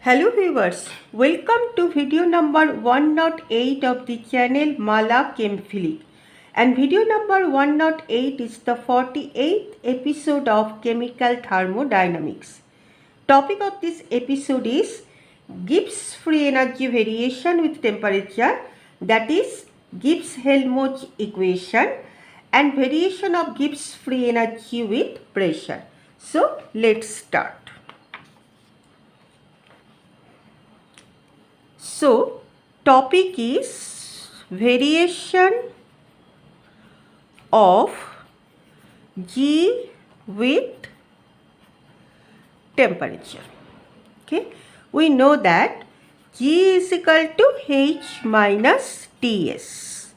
Hello viewers, welcome to video number 108 of the channel MALACHEMPHILIC, and video number 108 is the 48th episode of Chemical Thermodynamics. Topic of this episode is Gibbs free energy variation with temperature, that is Gibbs Helmholtz equation, and variation of Gibbs free energy with pressure. So let's start. So, topic is variation of G with temperature. Okay, we know that G is equal to H minus Ts.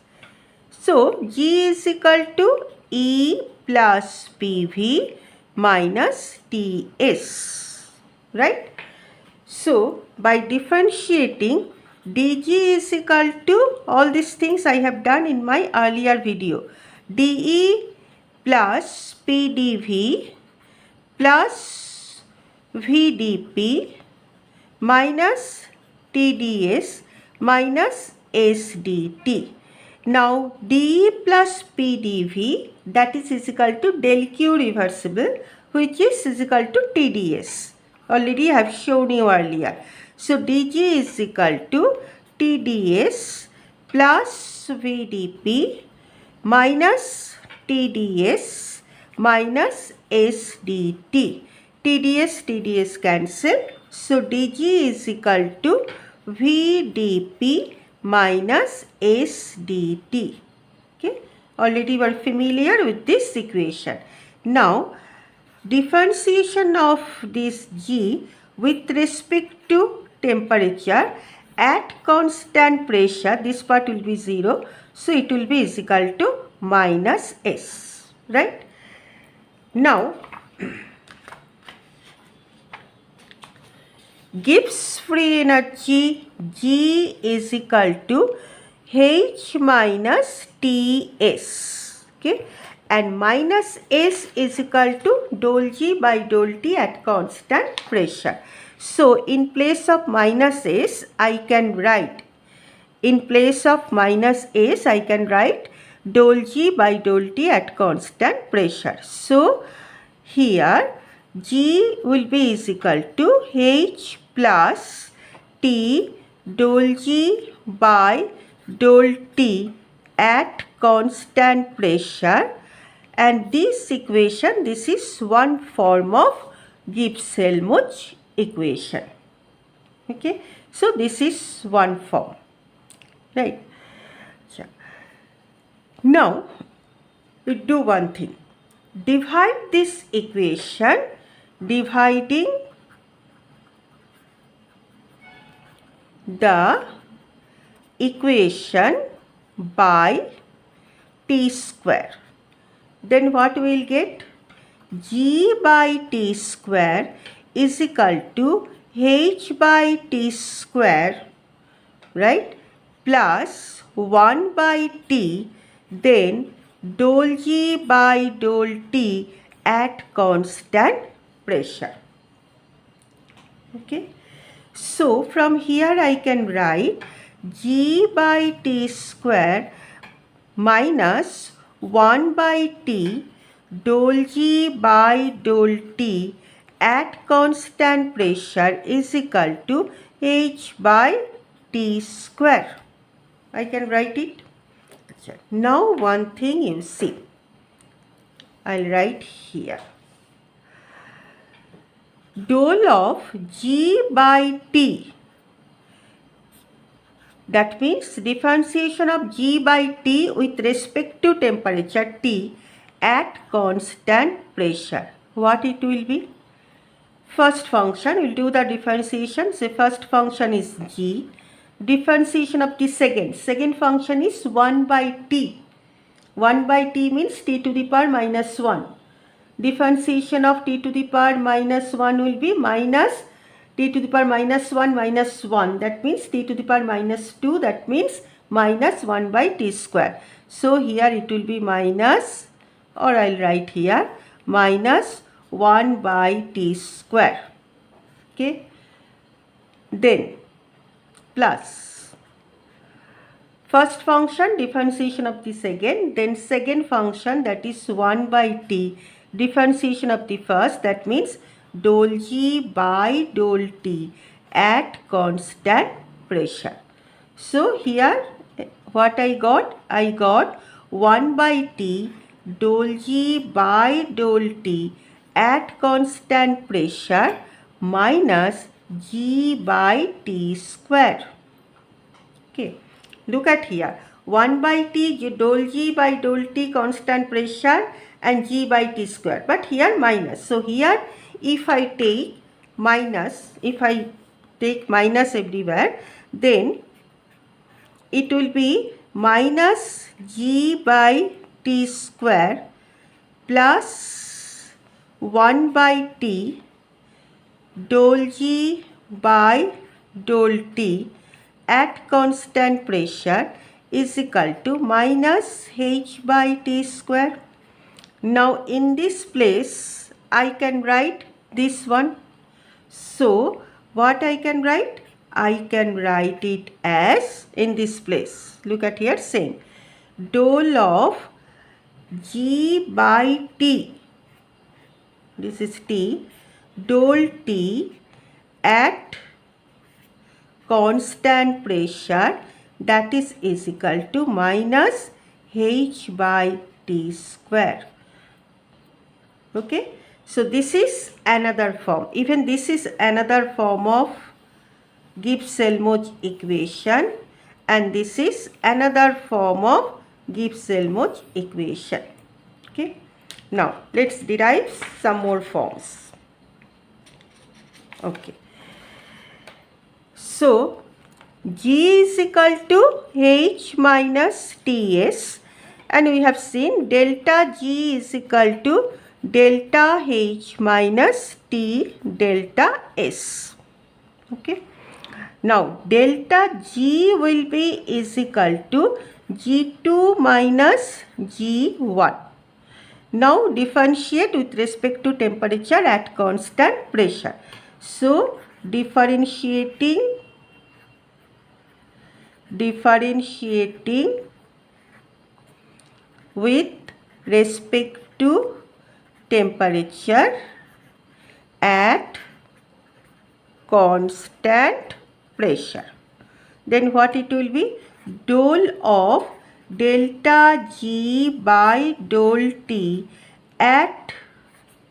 So, G is equal to E plus PV minus Ts, right? So, by differentiating, dG is equal to, all these things I have done in my earlier video, dE plus PdV plus VdP minus TdS minus SdT. Now, dE plus PdV, that is equal to del Q reversible, which is equal to TdS. Already I have shown you earlier. So, dG is equal to TdS plus VdP minus TdS minus SdT. TdS cancel. So, dG is equal to VdP minus SdT. Okay. Already you are familiar with this equation. Now, differentiation of this G with respect to temperature at constant pressure, this part will be 0. So, it will be equal to minus S, right? Now, Gibbs free energy G is equal to H minus Ts, okay? And minus S is equal to del G by del T at constant pressure. So, in place of minus S, I can write, del G by del T at constant pressure. So, here G will be equal to H plus T del G by del T at constant pressure. And this equation, this is one form of Gibbs Helmholtz equation. Okay. So, this is one form. Right. Now, we do one thing. Divide this equation, dividing the equation by T square. Then what we will get? G by T square is equal to H by T square, right, plus 1 by T, then del G by del T at constant pressure. Okay. So, from here I can write G by T square minus 1 by T del G by del T at constant pressure is equal to H by T square. I can write it. Now, one thing you see, I'll write here. Del of G by T, that means differentiation of G by T with respect to temperature T at constant pressure. What it will be? First function, we'll do the differentiation. So, first function is G. Differentiation of the second function is 1 by T. 1 by T means T to the power minus 1. Differentiation of T to the power minus 1 will be minus T to the power minus 1 minus 1. That means T to the power minus 2. That means minus 1 by T square. So, here it will be minus, or I'll write here, minus 1 by T square. Okay. then plus first function differentiation of the second, then second function, that is 1 by t differentiation of the first, that means del G by del T at constant pressure. So here what I got? I got 1 by T del G by del T at constant pressure minus G by T square. Okay, look at here. 1 by T del G by del T constant pressure and G by T square. But here minus. So here if I take minus, everywhere, then it will be minus G by T square plus 1 by T del G by del T at constant pressure is equal to minus H by T square. Now in this place I can write this one. So what I can write? I can write it as in this place. Look at here, saying del of G by T, this is T, del T at constant pressure, that is equal to minus H by T square. Okay, so this is another form. Even this is another form of Gibbs Helmholtz equation, and this is another form of Gibbs Helmholtz equation. Okay, now let's derive some more forms. Okay, so G is equal to H minus Ts, and we have seen delta G is equal to delta H minus T delta S. Okay, now delta G will be is equal to G2 minus G1. Now differentiate with respect to temperature at constant pressure. So differentiating with respect to temperature at constant pressure, then what it will be? Del of delta G by del T at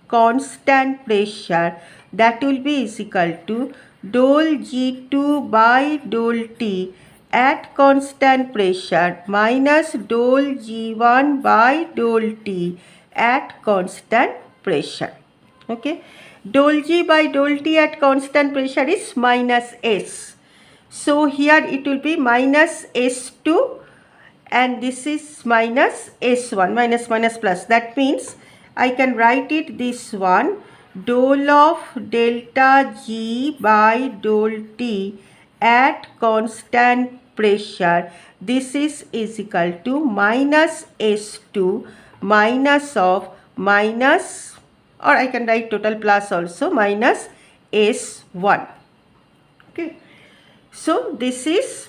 constant pressure, that will be is equal to del G2 by del T at constant pressure minus del G1 by del T at constant pressure. Okay, del G by del T at constant pressure is minus S. So here it will be minus S2 and this is minus S1, minus plus. That means I can write it this one, del of delta G by del T at constant pressure, this is equal to minus S2 minus of minus, or I can write total plus also, minus S1. Okay, so this is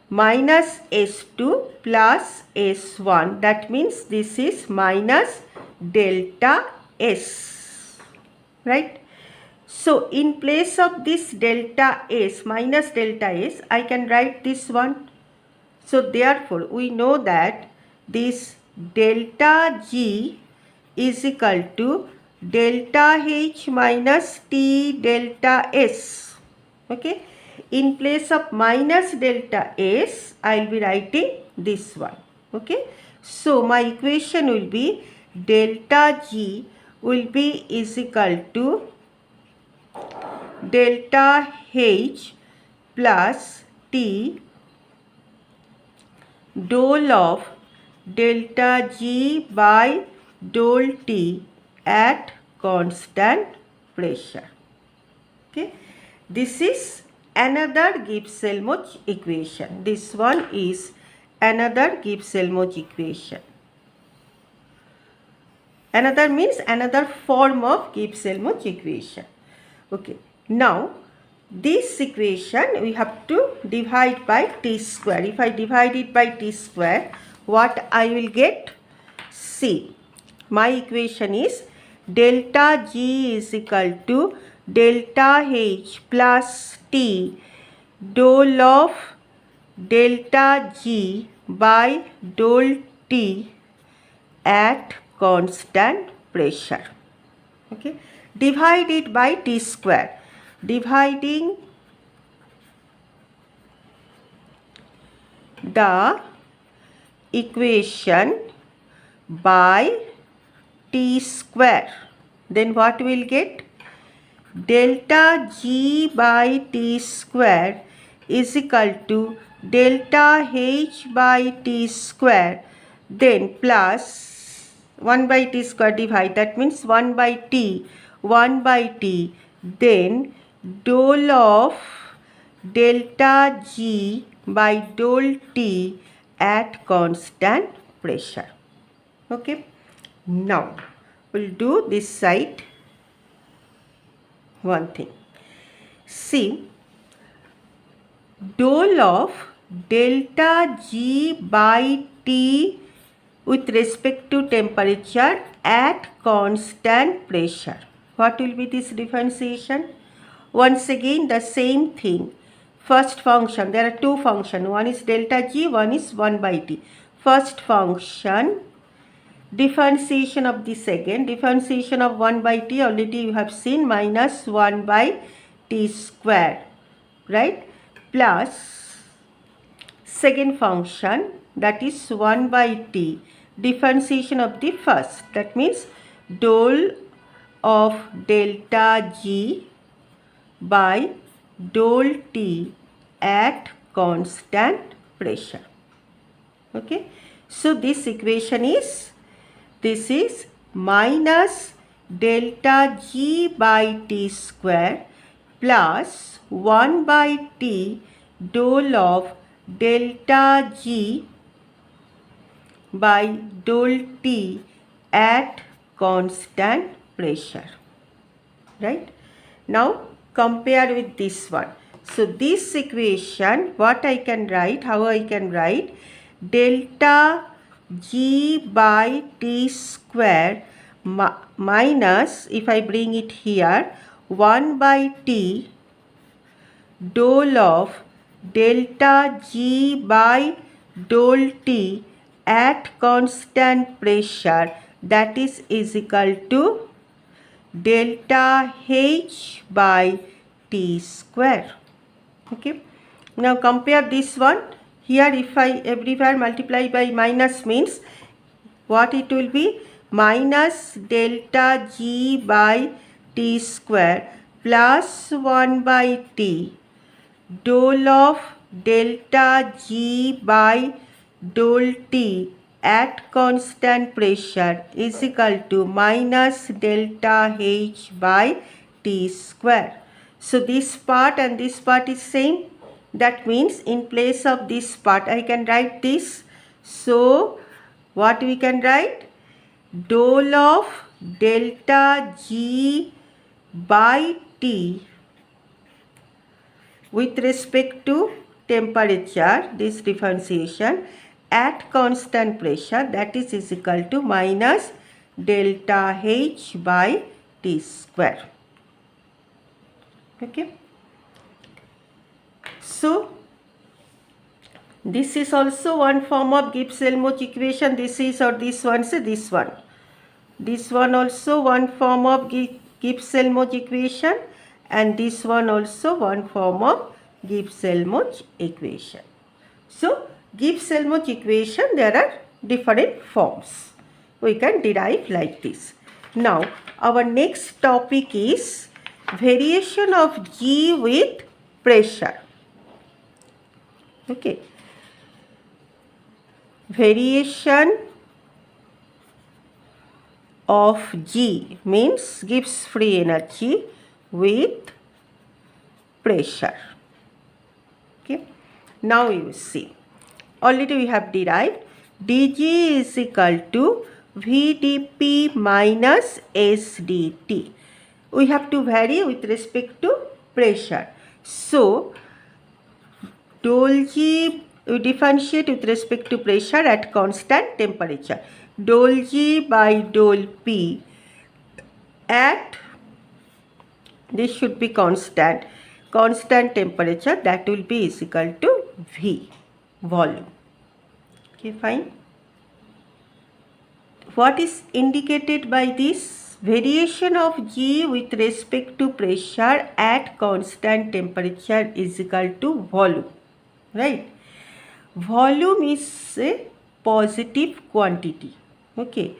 minus S2 plus S1, that means this is minus delta S, right? So in place of this delta S, minus delta S, I can write this one. So therefore we know that this delta G is equal to delta H minus T delta S. Okay, in place of minus delta S, I will be writing this one. Okay, so my equation will be delta G will be is equal to delta H plus T del of delta G by del T at constant pressure. Okay, this is another Gibbs Helmholtz equation. This one is another Gibbs Helmholtz equation. Another means another form of Gibbs Helmholtz equation. Okay, now this equation we have to divide by t square. If I divide it by t square, what I will get? See, my equation is delta G is equal to delta H plus T dole of delta G by dole T at constant pressure. Okay, divide it by t square. Dividing the equation by t square, then what we will get? Delta G by t square is equal to delta H by t square, then plus 1 by t square divide, that means 1 by t, then dole of delta G by dole T at constant pressure. Okay, now we'll do this side. One thing, see, dole of delta G by T with respect to temperature at constant pressure. What will be this differentiation? Once again the same thing. First function, there are two functions, one is delta G, one is 1 by T. First function, differentiation of the second, differentiation of 1 by T already you have seen, minus 1 by T square, right, plus second function, that is 1 by T, differentiation of the first, that means dole of delta G by dole T at constant pressure. Okay, so this equation is, this is minus delta G by T square plus 1 by T dole of delta G by dole T at constant pressure, right? Now compare with this one. So this equation, what I can write, how I can write, delta G by T square minus, if I bring it here, 1 by T dole of delta G by dole T at constant pressure, that is equal to delta H by T square. Okay, now compare this one. Here if I everywhere multiply by minus means what it will be? Minus delta G by T square plus 1 by T dole of delta G by dole T at constant pressure is equal to minus delta H by T square. So this part and this part is same. That means in place of this part I can write this. So what we can write? Dole of delta G by T with respect to temperature, this differentiation at constant pressure, that is equal to minus delta H by T square. Okay. So this is also one form of Gibbs Helmholtz equation. This is, or this one, say this one. This one also one form of Gibbs Helmholtz equation, and this one also one form of Gibbs Helmholtz equation. So Gibbs Helmholtz equation, there are different forms. We can derive like this. Now our next topic is variation of G with pressure. Okay, variation of G means Gibbs free energy with pressure. Okay, now you see, already we have derived dG is equal to VdP minus SdT. We have to vary with respect to pressure. So dou G we differentiate with respect to pressure at constant temperature. Dou G by dou P at, this should be constant temperature, that will be is equal to V, volume. Okay, fine. What is indicated by this? Variation of G with respect to pressure at constant temperature is equal to volume, right? Volume is a positive quantity. Okay,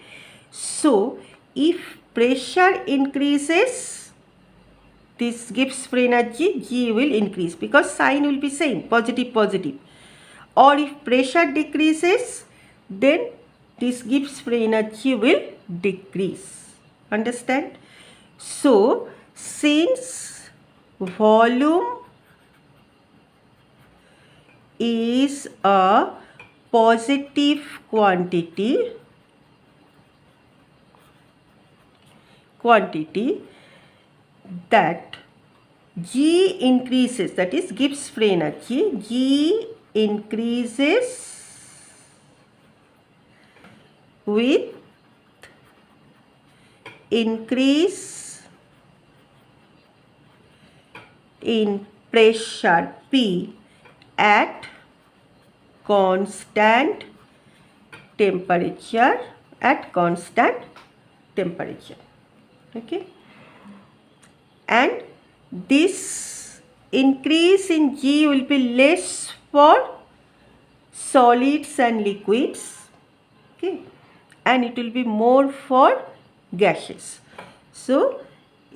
so if pressure increases, this Gibbs free energy G will increase because sign will be same, positive positive. Or if pressure decreases, then this Gibbs free energy will decrease. Understand? So since volume is a positive quantity, that G increases, that is Gibbs free energy, G increases with increase in pressure P at constant temperature, okay, and this increase in G will be less for solids and liquids, okay, and it will be more for gases. So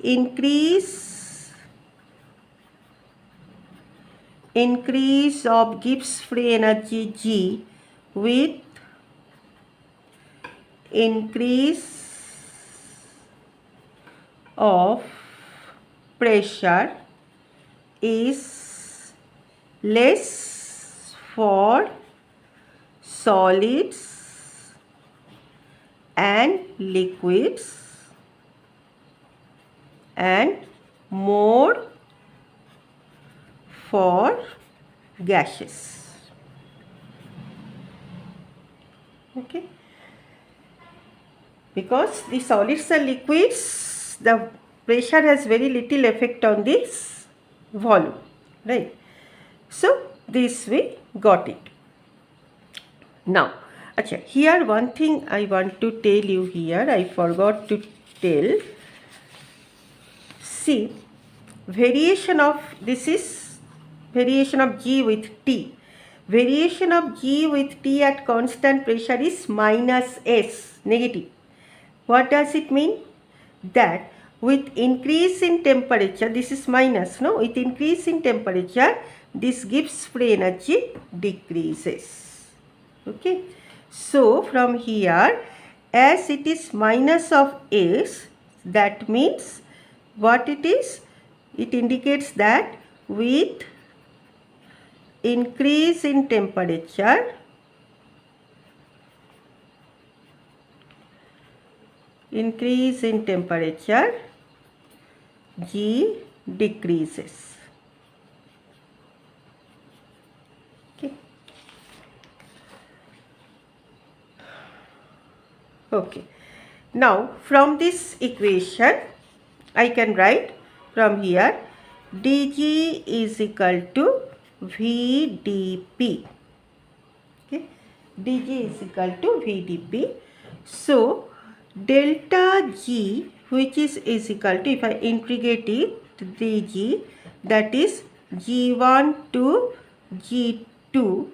increase of Gibbs free energy G with increase of pressure is less for solids and liquids and more for gases. Okay, because the solids and liquids, the pressure has very little effect on this volume, right? So this we got it. Now, here one thing I want to tell you here, I forgot to tell. See, variation of, this is variation of G with T. Variation of G with T at constant pressure is minus S, negative. What does it mean? That with increase in temperature, this is minus, no? With increase in temperature, this Gibbs free energy decreases. Okay. So from here, as it is minus of S, that means what it is? It indicates that with increase in temperature, G decreases. Okay. Okay. Now from this equation, I can write from here dG is equal to VdP. Okay, dG is equal to VdP. So delta G, which is equal to, if I integrate it, dG, that is G1 to G2,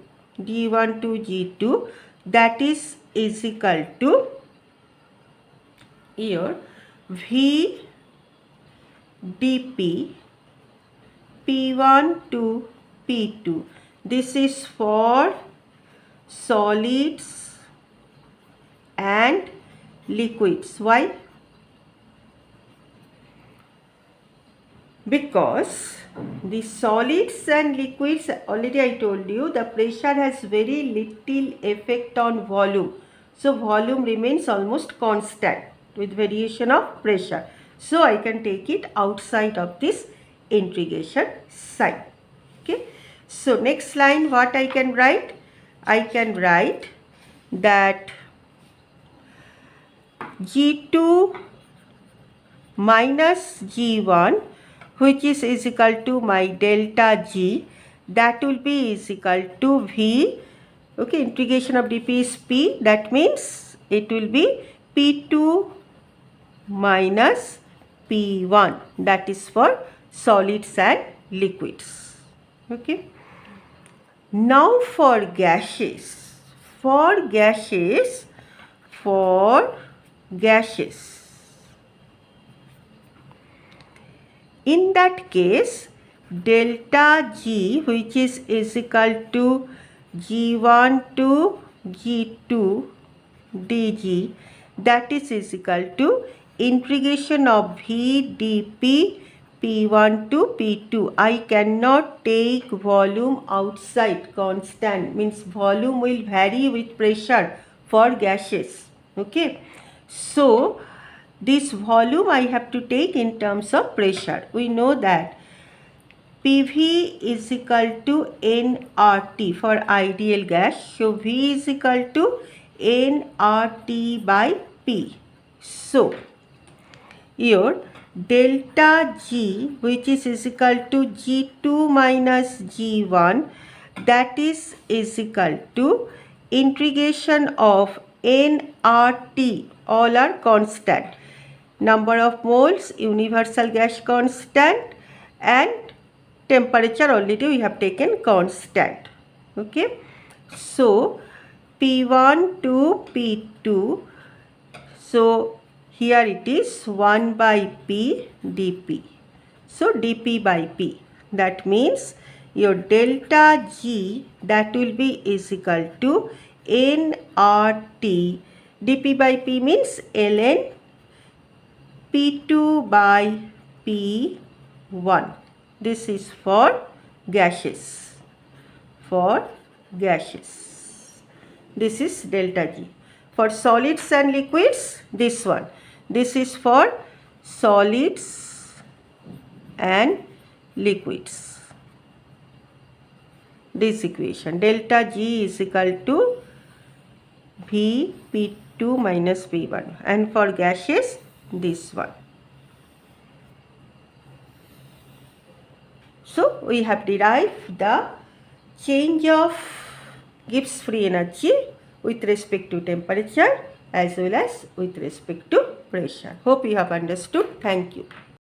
that is equal to here V dP P1 to P2. This is for solids and liquids. Why? Because the solids and liquids, already I told you, the pressure has very little effect on volume. So volume remains almost constant with variation of pressure. So I can take it outside of this integration sign. Okay. So next line, what I can write? I can write that G2 minus G1, which is equal to my delta G, that will be is equal to V. Okay, integration of dp is P, that means it will be P2 minus P1, that is for solids and liquids. Okay. Now for gases, in that case, delta G, which is equal to G1 to G2 dG, that is equal to integration of V dP P1 to P2. I cannot take volume outside constant, means volume will vary with pressure for gases. Okay. So this volume I have to take in terms of pressure. We know that PV is equal to nRT for ideal gas. So V is equal to nRT by P. So your delta G, which is equal to G2 minus G1, that is equal to integration of nRT, all are constant. Number of moles, universal gas constant, and temperature already we have taken constant. Okay. So P1 to P2, so here it is 1 by P dP. So dP by P. That means your delta G, that will be is equal to nRT. dP by P means ln P2 by P1. This is for gases. This is delta G. For solids and liquids, this one. This is for solids and liquids. This equation, delta G is equal to V P2 minus P1, and for gases, this one. So we have derived the change of Gibbs free energy with respect to temperature as well as with respect to pressure. Hope you have understood. Thank you.